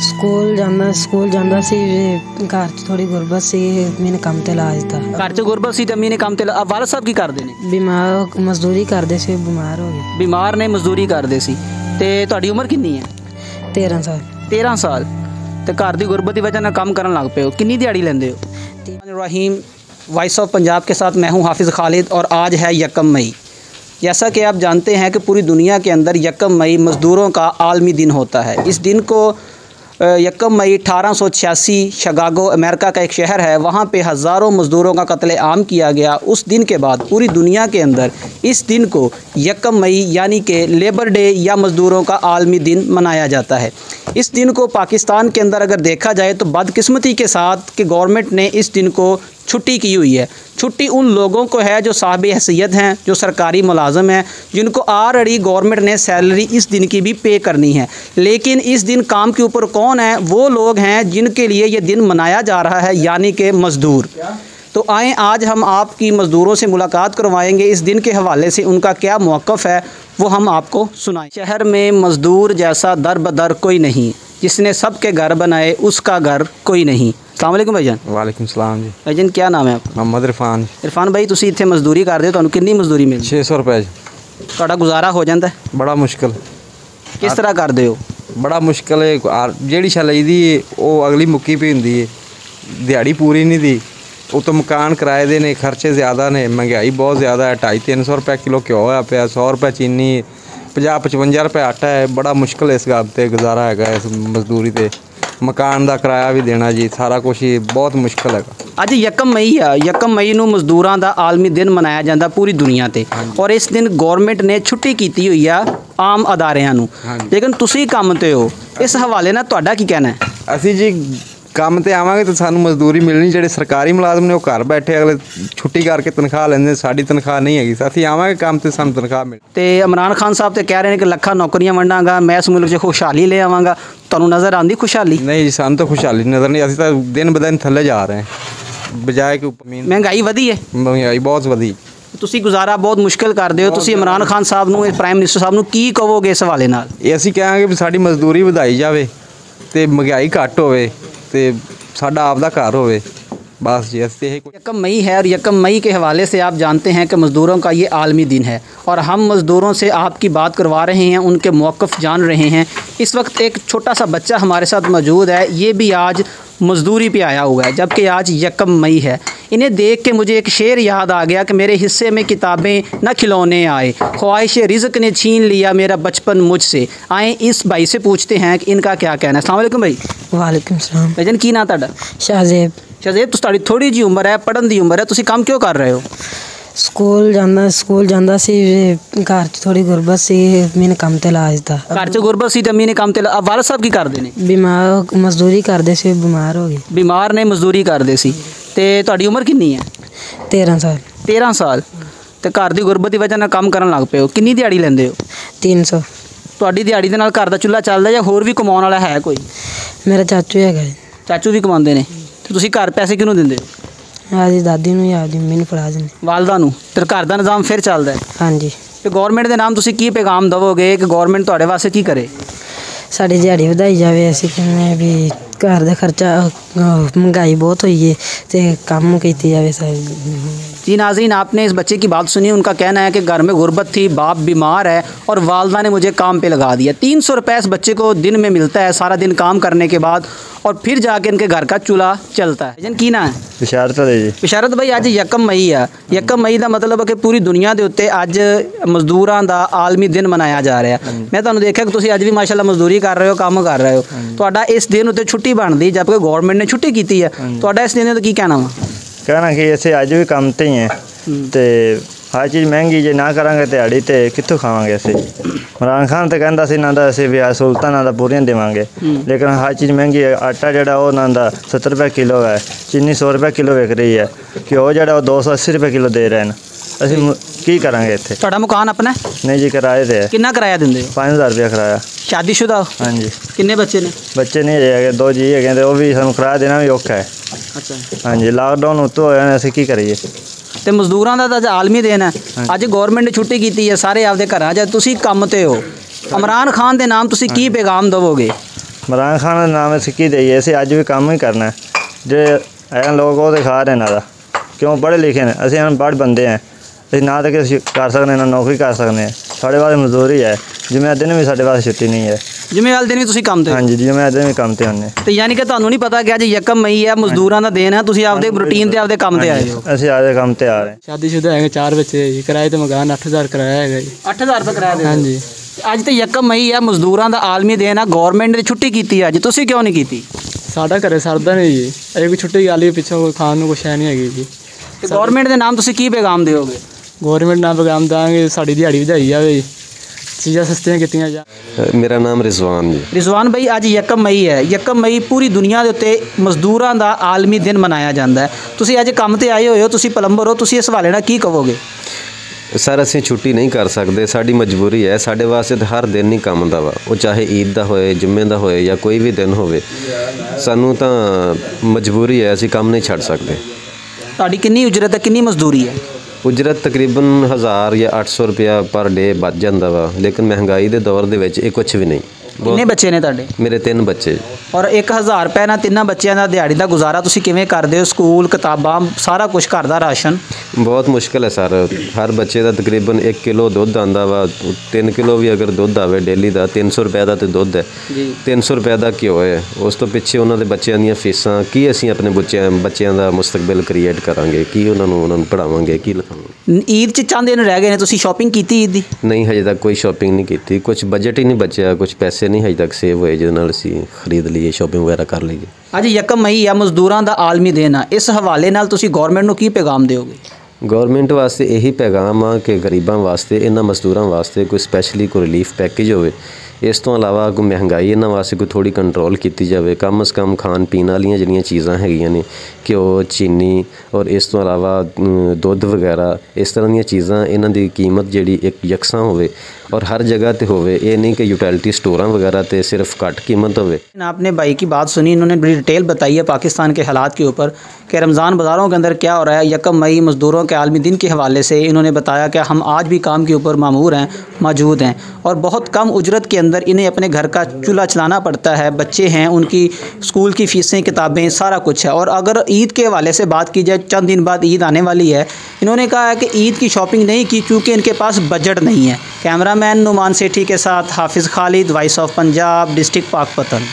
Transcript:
School ਜਾਂਦਾ ਸੀ, ਘਰ 'ਚ ਥੋੜੀ ਗੁਰਬਤ ਸੀ, ਮੈਨੇ ਕੰਮ ਤੇ ਲਾ ਦਿੱਤਾ। ਘਰ 'ਚ ਗੁਰਬਤ ਸੀ ਤੇ ਅੰਮੀ ਨੇ ਕੰਮ ਤੇ ਵਾਲਦ ਸਾਹਿਬ ਕੀ ਕਰਦੇ ਨੇ? ਬਿਮਾਰ, ਮਜ਼ਦੂਰੀ ਕਰਦੇ ਸੀ, ਬਿਮਾਰ ਹੋ ਗਏ। ਬਿਮਾਰ ਨੇ, ਮਜ਼ਦੂਰੀ ਕਰਦੇ ਸੀ। ਤੇ ਤੁਹਾਡੀ ਉਮਰ ਕਿੰਨੀ ਹੈ? 13 ਸਾਲ। 13 ਸਾਲ। ਤੇ घर की गुरबत की वजह से काम करने लग पे हो, कितनी दिहाड़ी लेंदे हो? रहीम, वॉइस ऑफ पंजाब के साथ मैं हूं हाफिज़ खालिद और आज है 1 मई। जैसा कि आप जानते हैं कि पूरी दुनिया के अंदर 1 मई मज़दूरों का आलमी दिन होता है। इस दिन को 1 मई 1886 शिकागो अमेरिका का एक शहर है, वहाँ पे हज़ारों मज़दूरों का कत्लेआम किया गया। उस दिन के बाद पूरी दुनिया के अंदर इस दिन को 1 मई यानी कि लेबर डे या मज़दूरों का आलमी दिन मनाया जाता है। इस दिन को पाकिस्तान के अंदर अगर देखा जाए तो बदकिस्मती के साथ कि गवर्नमेंट ने इस दिन को छुट्टी की हुई है। छुट्टी उन लोगों को है जो साहिब हैसियत हैं, जो सरकारी मुलाजम हैं, जिनको ऑलरेडी गवर्नमेंट ने सैलरी इस दिन की भी पे करनी है। लेकिन इस दिन काम के ऊपर कौन है? वो लोग हैं जिनके लिए ये दिन मनाया जा रहा है, यानी कि मज़दूर। तो आएँ आज हम आपकी मज़दूरों से मुलाकात करवाएंगे। इस दिन के हवाले से उनका क्या मौक़िफ़ है वो हम आपको सुनाएं। शहर में मज़दूर जैसा दर बदर कोई नहीं, जिसने सबके घर बनाए उसका घर कोई नहीं। अस्सलाम वालेकुम भाईजान। वालेकुम सलाम जी। भाईजान क्या नाम है आपका? मोहम्मद इरफान। इरफान भाई तुसी इत्थे मजदूरी करदे हो, तुहानू कितनी मजदूरी मिलदी? 600 रुपए। तुहाडा गुजारा हो जांदा है? बड़ा मुश्किल। किस तरह करदे हो? बड़ा मुश्किल है। जेहड़ी शै लईदी वो अगली मुक्की पई हुंदी है, दिहाड़ी पूरी नहीं दी। उतो मकान किराए दे ने, खर्चे ज़्यादा ने, महंगाई बहुत ज़्यादा है। 250-300 रुपये किलो घ्यो होया पिया, 100 रुपये चीनी, 50-55 रुपये आटा है। बड़ा मुश्किल इस गल ते गुजारा है, इस मजदूरी ते। मकान का किराया भी देना जी, सारा कुछ ही बहुत मुश्किल है। अज 1 मई है, 1 मई नूं मजदूरां दा आलमी दिन मनाया जाता पूरी दुनिया ते, और इस दिन गवर्नमेंट ने छुट्टी की हुई है आम अदारियां नूं। लेकिन तुसी काम ते हो, इस हवाले नाल तुहाडा की कहना है? असी जी काम ते आवांगे तो सानू मजदूरी मिलनी। जिहड़े सरकारी मुलाजम ने वो घर बैठे अगले छुट्टी करके तनख्वाह लैंदे, साडी तनख्वाह नहीं हैगी। असीं आवांगे काम ते सानू तनख्वाह मिल। ते इमरान खान साहब तो कह रहे हैं कि लाखां नौकरियां वंडांगा, मैं इस मुल्क 'च खुशहाली ले आवांगा। तुहानू नज़र आंदी खुशहाली? नहीं जी, सानू तो खुशहाली नज़र नहीं। असीं तो दिन ब दिन थल्ले जा रहे हैं, बजाय कि महंगाई वधी है। महंगाई बहुत वधी। तुसी गुजारा बहुत मुश्किल करदे हो। तुसी इमरान खान साहब नूं, प्राइम मिनिस्टर साहब नूं की कहोगे इस हवाले नाल? ये असीं कहांगे भी साडी मजदूरी वधाई जावे ते महंगाई घट होवे ते साडा आपदा घर होवे, बस जी। 1 मई है और 1 मई के हवाले से आप जानते हैं कि मज़दूरों का ये आलमी दिन है, और हम मज़दूरों से आपकी बात करवा रहे हैं, उनके मौक़िफ़ जान रहे हैं। इस वक्त एक छोटा सा बच्चा हमारे साथ मौजूद है, ये भी आज मज़दूरी पे आया हुआ है, जबकि आज 1 मई है। इन्हें देख के मुझे एक शेर याद आ गया कि मेरे हिस्से में किताबें न खिलौने आए, ख्वाहिश रिज़्क़ ने छीन लिया मेरा बचपन मुझसे। आए इस भाई से पूछते हैं कि इनका क्या कहना है। अस्सलाम वालेकुम भाई। वालेकुम सलाम। भाईजान की नाम तुहाडा? शाहजेब। शाहजेब, तुहाडी थोड़ी जी उम्र है, पढ़न दी उम्र है, तुसी काम क्यों कर रहे हो? ਸਕੂਲ ਜਾਂਦਾ ਸੀ, ਘਰ 'ਚ ਥੋੜੀ ਗੁਰਬਤ ਸੀ, ਮੈਨੇ ਕੰਮ ਤੇ ਲਾ ਦਿੱਤਾ। घर च गुरबत सी ते अम्मी ने काम ते वालद साहब की करदे ने? ਬਿਮਾਰ, ਮਜ਼ਦੂਰੀ ਕਰਦੇ ਸੀ, ਬਿਮਾਰ ਹੋ ਗਏ। बीमार ने, मजदूरी करदे सी। ते तुहाडी उम्र कितनी है? 13 साल। 13 साल। ते घर दी गुरबत की वजह नाल काम करन लग पे हो, कितनी दिहाड़ी लैंदे हो? 300। तुहाडी दिहाड़ी दे नाल घर दा चुल्हा चलदा या होर भी कमाउण वाला है कोई? ਮੇਰਾ ਚਾਚੂ ਹੈਗਾ ਜੀ। चाचू भी कमाਉਂਦੇ ਨੇ। ਤੇ ਤੁਸੀਂ ਘਰ ਪੈਸੇ ਕਿਹਨੂੰ ਦਿੰਦੇ ਹੋ? ਆਪਦੀ ਦਾਦੀ ਨੂੰ ਜਾਂ ਆਪਦੀ ਮੰਮੀ ਨੂੰ ਫੜਾ ਦਿੰਦੇ। ਵਾਲਦਾ ਨੂੰ। ਤੇ ਘਰ ਦਾ ਨਿਜ਼ਾਮ ਫਿਰ ਚੱਲਦਾ ਹੈ? ਹਾਂਜੀ। ਤੇ ਗਵਰਨਮੈਂਟ ਦੇ ਨਾਮ ਤੁਸੀਂ ਕੀ ਪੈਗਾਮ ਦੇਵੋਗੇ ਕਿ ਗਵਰਨਮੈਂਟ ਤੁਹਾਡੇ ਵਾਸਤੇ ਕੀ ਕਰੇ? ਸਾਡੀ ਦਿਹਾੜੀ ਵਧਾਈ ਜਾਵੇ। ਅਸੀਂ ਕਹਿੰਦੇ ਹਾਂ ਵੀ घर का खर्चा, महंगाई बहुत हुई है, तो काम की जाए सारी। जी नाज़रीन, आपने इस बच्चे की बात सुनी। उनका कहना है कि घर में गुर्बत थी, बाप बीमार है और वालदा ने मुझे काम पे लगा दिया। 300 रुपये इस बच्चे को दिन में मिलता है, सारा दिन काम करने के बाद, और फिर जाके इनके घर का चूल्हा चलता है। जन की ना है बिशारत जी। बिशारत भाई, अज 1 मई है। 1 मई का मतलब है कि पूरी दुनिया के उत्ते अज मजदूरों का आलमी दिन मनाया जा रहा है। मैं तुहानू देखा कि तुसीं अज भी माशाअल्लाह मजदूरी कर रहे हो, काम कर रहे हो। तुहाडा इस दिन उत्ते छुट्टी बनती, जबकि गवर्नमेंट ने छुट्टी की है। तुहाडा इस दिन की कहना वा? कहना कि असीं अज भी काम ते ही हैं, तो हर चीज़ महंगी, जे ना करांगे दिहाड़ी तो कित्थों खावांगे असीं? इमरान खान तो कहंदा सी ना असीं भी सहूलतां ना पूरियां देवांगे, लेकिन हर चीज़ महंगी है। आटा जिहड़ा वो ना 70 रुपये किलो है, चीनी 100 रुपये किलो विक रही है, घ्यो जिहड़ा 280 रुपये किलो दे रहे हैं। असीं की करांगे इत्थे? तुहाडा मकान अपना? नहीं जी, किराए ते है। कितना किराया दिंदे हो? 5000 रुपया किराया। शादीशुदा हो? हाँ जी। कितने बच्चे ने? बच्चे नहीं है, 2 जी है, वो भी सानू किराया देना भी औखा है। अच्छा। हाँ जी, लॉकडाउन उत्तों होया, असीं की करिए? तो मजदूरों का तो आलमी दिन है। अज गवर्नमेंट ने छुट्टी की है, सारे आपके घर च, तुसीं काम ते हो। इमरान खान के नाम तुसीं की पैगाम देवोगे? ਇਮਰਾਨ ਖਾਨ ਦਾ ਨਾਮ ਅਸੀਂ ਕੀ ਦਈਏ, ਅਸੀਂ ਅੱਜ ਵੀ ਕੰਮ ਹੀ ਕਰਨਾ ਹੈ। ਜਿਹੜੇ ਇਹ ਲੋਕ ਉਹ ਤਾਂ ਖਾ ਰਹੇ ਇਹਨਾਂ ਦਾ, ਕਿਉਂ ਪੜ੍ਹੇ ਲਿਖੇ ਨੇ, ਅਸੀਂ ਅਨਪੜ੍ਹ ਬੰਦੇ ਹਾਂ। ਅਸੀਂ ਨਾ ਤਾਂ ਕਿਸੇ ਕਰ ਸਕਦੇ ਨਾ ਨੌਕਰੀ ਕਰ ਸਕਦੇ ਹਾਂ। ਸਾਡੇ ਵਾਸਤੇ ਮਜ਼ਦੂਰੀ ਹੈ, ਜਿਵੇਂ ਦਿਨ ਵੀ ਸਾਡੇ ਵਾਸਤੇ ਛੁੱਟੀ ਨਹੀਂ ਹੈ। ਜਿਵੇਂ ਵਾਲੇ ਦਿਨ ਵੀ ਤੁਸੀਂ ਕੰਮ ਤੇ? ਹਾਂਜੀ, ਜਿਵੇਂ ਦਿਨ ਵੀ ਕੰਮ ਤੇ ਆਉਂਦੇ। ਤੇ ਯਾਨੀ ਕਿ ਤੁਹਾਨੂੰ ਨਹੀਂ ਪਤਾ ਕਿ ਅੱਜ ਯਕਮ ਮਈ ਹੈ, ਮਜ਼ਦੂਰਾਂ ਦਾ ਦਿਨ ਹੈ, ਤੁਸੀਂ ਆਪਦੇ ਰੂਟੀਨ ਤੇ ਆਪਦੇ ਕੰਮ ਤੇ ਆਏ ਹੋ? ਅਸੀਂ ਆਪਦੇ ਕੰਮ ਤੇ ਆ ਰਹੇ। ਸ਼ਾਦੀशुदा ਹੈਗੇ, 4 ਬੱਚੇ ਜੀ, ਕਿਰਾਏ ਤੇ ਮਕਾਨ 8000 ਕਿਰਾਇਆ ਹੈਗਾ ਜੀ। 8000 ਰੁਪਏ ਕਿਰਾਇਆ ਦੇ? ਹਾਂਜੀ। ਅੱਜ ਤੇ ਯਕਮ ਮਈ ਹੈ, ਮਜ਼ਦੂਰਾਂ ਦਾ ਆਲਮੀ ਦਿਨ ਹੈ, ਗੌਰਮੈਂਟ ਨੇ ਛੁੱਟੀ ਕੀਤੀ ਅੱਜ, ਤੁਸੀਂ ਕਿਉਂ ਨਹੀਂ ਕੀਤੀ? ਸਾਡਾ ਘਰੇ ਸਰਦਾ ਨਹੀਂ ਜੀ, ਇਹ ਕੋਈ ਛੁੱਟੀ ਗੱਲ ਹੀ ਪਿੱਛੋਂ ਕੋਈ ਖਾਣ ਨੂੰ ਕੁਛ ਹੈ ਨਹੀਂ ਹੈਗੀ ਜੀ। ਤੇ ਗੌਰਮੈਂਟ ਦੇ ਨਾਮ ਤੁਸੀਂ ਕੀ ਪੈਗਾਮ ਦਿਓਗੇ? ਗੌਰਮੈਂਟ ਨਾਲ ਪੈਗਾਮ ਦਾਂਗੇ ਸਾਡੀ ਦਿਹਾੜੀ ਵਧਾਈ ਜਾਵੇ ਜੀ, ਚੀਜ਼ਾਂ ਸਸਤੀਆਂ ਕੀਤੀਆਂ ਜਾ। ਮੇਰਾ ਨਾਮ ਰਿਜ਼ਵਾਨ ਜੀ। ਰਿਜ਼ਵਾਨ ਭਾਈ, ਅੱਜ ਯਕਮ ਮਈ ਹੈ, ਯਕਮ ਮਈ ਪੂਰੀ ਦੁਨੀਆ ਦੇ ਉੱਤੇ ਮਜ਼ਦੂਰਾਂ ਦਾ ਆਲਮੀ ਦਿਨ ਮਨਾਇਆ ਜਾਂਦਾ ਹੈ। ਤੁਸੀਂ ਅੱਜ ਕੰਮ ਤੇ ਆਏ ਹੋਏ ਹੋ, ਤੁਸੀਂ ਪਲੰਬਰ ਹੋ, ਤੁਸੀਂ ਇਸ ਹਵਾਲੇ ਨਾਲ ਕੀ ਕਹੋਗੇ? ਸਰ ਅਸੀਂ ਛੁੱਟੀ ਨਹੀਂ ਕਰ ਸਕਦੇ, ਸਾਡੀ ਮਜਬੂਰੀ ਹੈ। ਸਾਡੇ ਵਾਸਤੇ ਤਾਂ ਹਰ ਦਿਨ ਹੀ ਕੰਮ ਦਾ ਵਾ, ਉਹ ਚਾਹੇ ਈਦ ਦਾ ਹੋਏ, ਜੁਮੇ ਦਾ ਹੋਏ ਜਾਂ ਕੋਈ ਵੀ ਦਿਨ ਹੋਵੇ, ਸਾਨੂੰ ਤਾਂ ਮਜਬੂਰੀ ਹੈ, ਅਸੀਂ ਕੰਮ ਨਹੀਂ ਛੱਡ ਸਕਦੇ। ਤੁਹਾਡੀ ਕਿੰਨੀ ਉਜਰਤ ਹੈ, ਕਿੰਨੀ ਮਜ਼ਦੂਰੀ ਹੈ? ਉਜਰਤ ਤਕਰੀਬਨ 1000 ਜਾਂ 800 ਰੁਪਇਆ ਪਰ ਡੇ ਬਚ ਜਾਂਦਾ ਵਾ, ਲੇਕਿਨ ਮਹਿੰਗਾਈ ਦੇ ਦੌਰ ਦੇ ਵਿੱਚ ਇਹ ਕੁਛ ਵੀ ਨਹੀਂ। ਕਿੰਨੇ ਬੱਚੇ ਨੇ ਤੁਹਾਡੇ? ਮੇਰੇ 3 ਬੱਚੇ। ਔਰ 1000 ਰੁਪਏ ਨਾਲ ਤਿੰਨਾਂ ਬੱਚਿਆਂ ਦਾ ਦਿਹਾੜੀ ਦਾ ਗੁਜ਼ਾਰਾ ਤੁਸੀਂ ਕਿਵੇਂ ਕਰਦੇ ਹੋ? ਸਕੂਲ, ਕਿਤਾਬਾਂ, ਸਾਰਾ ਕੁਝ, ਘਰ ਦਾ ਰਾਸ਼ਨ? ਬਹੁਤ ਮੁਸ਼ਕਿਲ ਹੈ ਸਰ। ਹਰ ਬੱਚੇ ਦਾ ਤਕਰੀਬਨ 1 ਕਿਲੋ ਦੁੱਧ ਆਉਂਦਾ ਵਾ, 3 ਕਿਲੋ ਵੀ ਅਗਰ ਦੁੱਧ ਆਵੇ ਡੇਲੀ ਦਾ, 300 ਰੁਪਏ ਦਾ ਤੇ ਦੁੱਧ ਹੈ, 300 ਰੁਪਏ ਦਾ ਘਿਓ ਹੈ। ਉਸ ਤੋਂ ਪਿੱਛੇ ਉਹਨਾਂ ਦੇ ਬੱਚਿਆਂ ਦੀਆਂ ਫੀਸਾਂ, ਕੀ ਅਸੀਂ ਆਪਣੇ ਬੱਚਿਆਂ ਦਾ ਮੁਸਤਕਬਲ ਕ੍ਰੀਏਟ ਕਰਾਂਗੇ? ਕੀ ਉਹਨਾਂ ਨੂੰ ਪੜ੍ਹਾਵਾਂਗੇ, ਕੀ ਲਿਖਾਵਾਂਗੇ? ਈਦ 'ਚ ਚੰਦ ਦਿਨ ਰਹਿ ਗਏ ਨੇ, ਤੁਸੀਂ ਸ਼ਾਪਿੰਗ ਕੀਤੀ ਈਦ ਦੀ? ਨਹੀਂ, ਹਜੇ ਤੱਕ ਕੋਈ ਸ਼ਾਪਿੰਗ ਨਹੀਂ ਕੀਤੀ, ਕੁਝ ਬਜਟ ਹੀ ਨਹੀਂ ਬਚਿਆ, ਕੁਝ ਪੈਸੇ ਨਹੀਂ ਹਜੇ ਤੱਕ ਸੇਵ ਹੋਏ ਜਿਹਦੇ ਨਾਲ ਅਸੀਂ ਖਰੀਦ ਲਈਏ, ਸ਼ਾਪਿੰਗ ਵਗੈਰਾ ਕਰ ਲਈਏ। ਅੱਜ ਯਕਮ ਮਈ ਆ, ਮਜ਼ਦੂਰਾਂ ਦਾ ਆਲਮੀ ਦਿਨ ਆ, ਇਸ ਹਵਾਲੇ ਨਾਲ ਤੁਸੀਂ ਗੌਰਮੈਂਟ ਨੂੰ ਕੀ ਪੈਗਾਮ ਦਿਓਗੇ? ਗੌਰਮੈਂਟ ਵਾਸਤੇ ਇਹੀ ਪੈਗਾਮ ਆ ਕਿ ਗਰੀਬਾਂ ਵਾਸਤੇ, ਇਹਨਾਂ ਮਜ਼ਦੂਰਾਂ ਵਾਸਤੇ ਕੋਈ ਸਪੈਸ਼ਲੀ ਕੋਈ ਰਿਲੀਫ ਪੈਕੇਜ ਹੋਵੇ। ਇਸ ਤੋਂ ਇਲਾਵਾ ਕੋਈ ਮਹਿੰਗਾਈ ਇਹਨਾਂ ਵਾਸਤੇ ਕੋਈ ਥੋੜ੍ਹੀ ਕੰਟਰੋਲ ਕੀਤੀ ਜਾਵੇ। ਕਮ ਅਜ਼ ਕਮ ਖਾਣ ਪੀਣ ਵਾਲੀਆਂ ਜਿਹੜੀਆਂ ਚੀਜ਼ਾਂ ਹੈਗੀਆਂ ਨੇ, ਘਿਓ, ਚੀਨੀ ਔਰ ਇਸ ਤੋਂ ਇਲਾਵਾ ਦੁੱਧ ਵਗੈਰਾ, ਇਸ ਤਰ੍ਹਾਂ ਦੀਆਂ ਚੀਜ਼ਾਂ, ਇਹਨਾਂ ਦੀ ਕੀਮਤ ਜਿਹੜੀ ਇੱਕ ਯਕਸਾਂ ਹੋਵੇ और हर जगह पे होवे। ये नहीं कि यूटिलिटी स्टोर वगैरह पे सिर्फ घट कीमत होवे। आपने भाई की बात सुनी, इन्होंने बड़ी डिटेल बताई है पाकिस्तान के हालात के ऊपर कि रमज़ान बाज़ारों के अंदर क्या हो रहा है। यकम मई मज़दूरों के आलमी दिन के हवाले से इन्होंने बताया कि हम आज भी काम के ऊपर मामूर हैं, मौजूद हैं और बहुत कम उजरत के अंदर इन्हें अपने घर का चूल्हा चलाना पड़ता है। बच्चे हैं, उनकी स्कूल की फ़ीसें, किताबें, सारा कुछ है। और अगर ईद के हवाले से बात की जाए, चंद दिन बाद ईद आने वाली है, इन्होंने कहा है कि ईद की शॉपिंग नहीं की क्योंकि इनके पास बजट नहीं है। कैमरामैन नुमान सेठी के साथ हाफिज़ Khalid, voice of Punjab, district Pakpattan.